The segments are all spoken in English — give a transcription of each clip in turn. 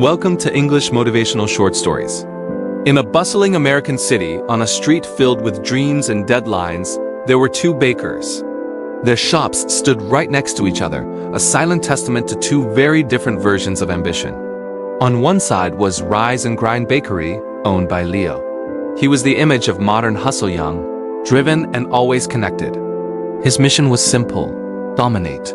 Welcome to English Motivational Short Stories. In a bustling American city, on a street filled with dreams and deadlines, there were two bakers. Their shops stood right next to each other, a silent testament to two very different versions of ambition. On one side was Rise and Grind Bakery, owned by Leo. He was the image of modern hustle young, driven and always connected. His mission was simple: dominate.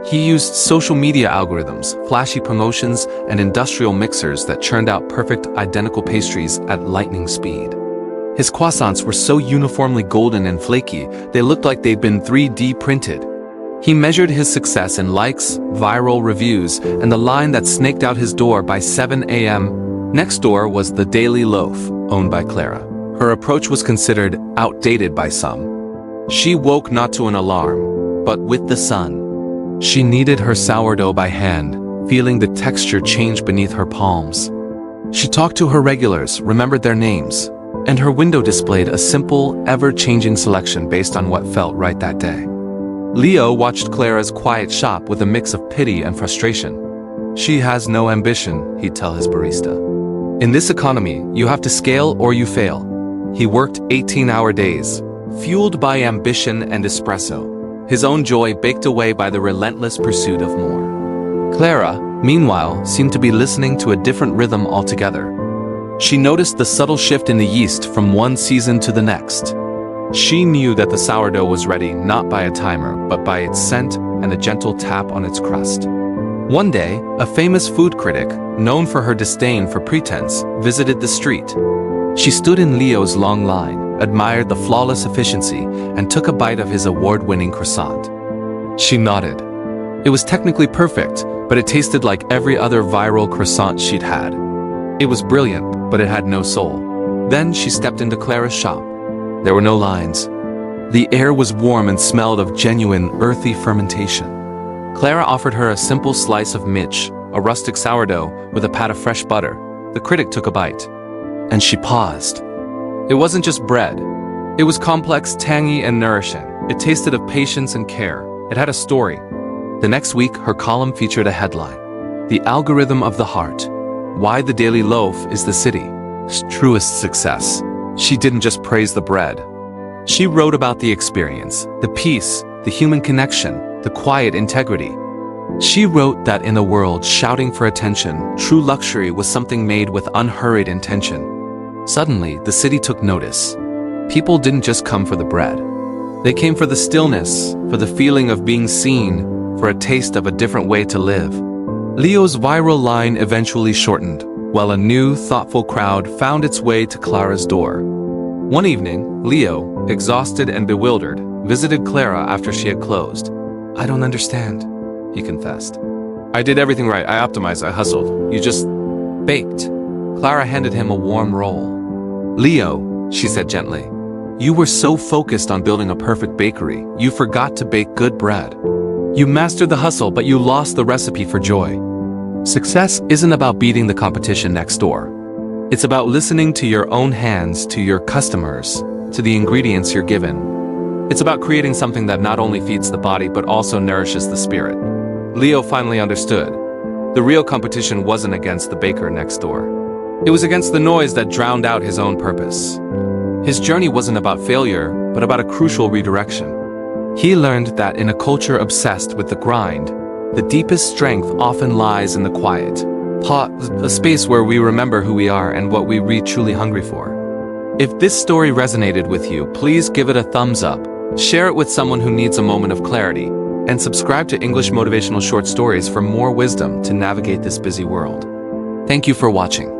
He used social media algorithms, flashy promotions, and industrial mixers that churned out perfect, identical pastries at lightning speed. His croissants were so uniformly golden and flaky, they looked like they'd been 3D printed. He measured his success in likes, viral reviews, and the line that snaked out his door by 7 a.m. Next door was the Daily Loaf, owned by Clara. Her approach was considered outdated by some. She woke not to an alarm, but with the sun. She kneaded her sourdough by hand, feeling the texture change beneath her palms. She talked to her regulars, remembered their names, and her window displayed a simple, ever-changing selection based on what felt right that day. Leo watched Clara's quiet shop with a mix of pity and frustration. She has no ambition, he'd tell his barista. In this economy, you have to scale or you fail. He worked 18-hour days, fueled by ambition and espresso. His own joy baked away by the relentless pursuit of more. Clara, meanwhile, seemed to be listening to a different rhythm altogether. She noticed the subtle shift in the yeast from one season to the next. She knew that the sourdough was ready not by a timer, but by its scent and a gentle tap on its crust. One day, a famous food critic, known for her disdain for pretense, visited the street. She stood in Leo's long line, admired the flawless efficiency, and took a bite of his award-winning croissant. She nodded. It was technically perfect, but it tasted like every other viral croissant she'd had. It was brilliant, but it had no soul. Then she stepped into Clara's shop. There were no lines. The air was warm and smelled of genuine, earthy fermentation. Clara offered her a simple slice of mitch, a rustic sourdough with a pat of fresh butter. The critic took a bite, and she paused. It wasn't just bread. It was complex, tangy, and nourishing. It tasted of patience and care. It had a story. The next week, her column featured a headline: "The Algorithm of the Heart. Why the Daily Loaf is the City's Truest Success." She didn't just praise the bread. She wrote about the experience, the peace, the human connection, the quiet integrity. She wrote that in a world shouting for attention, true luxury was something made with unhurried intention. Suddenly, the city took notice. People didn't just come for the bread. They came for the stillness, for the feeling of being seen, for a taste of a different way to live. Leo's viral line eventually shortened, while a new, thoughtful crowd found its way to Clara's door. One evening, Leo, exhausted and bewildered, visited Clara after she had closed. "I don't understand," he confessed. "I did everything right. I optimized, I hustled. You just baked." Clara handed him a warm roll. "Leo," she said gently, "you were so focused on building a perfect bakery, you forgot to bake good bread. You mastered the hustle, but you lost the recipe for joy." Success isn't about beating the competition next door. It's about listening to your own hands, to your customers, to the ingredients you're given. It's about creating something that not only feeds the body, but also nourishes the spirit. Leo finally understood. The real competition wasn't against the baker next door. It was against the noise that drowned out his own purpose. His journey wasn't about failure, but about a crucial redirection. He learned that in a culture obsessed with the grind, the deepest strength often lies in the quiet. A space where we remember who we are and what we truly hungry for. If this story resonated with you, please give it a thumbs up, share it with someone who needs a moment of clarity, and subscribe to English Motivational Short Stories for more wisdom to navigate this busy world. Thank you for watching.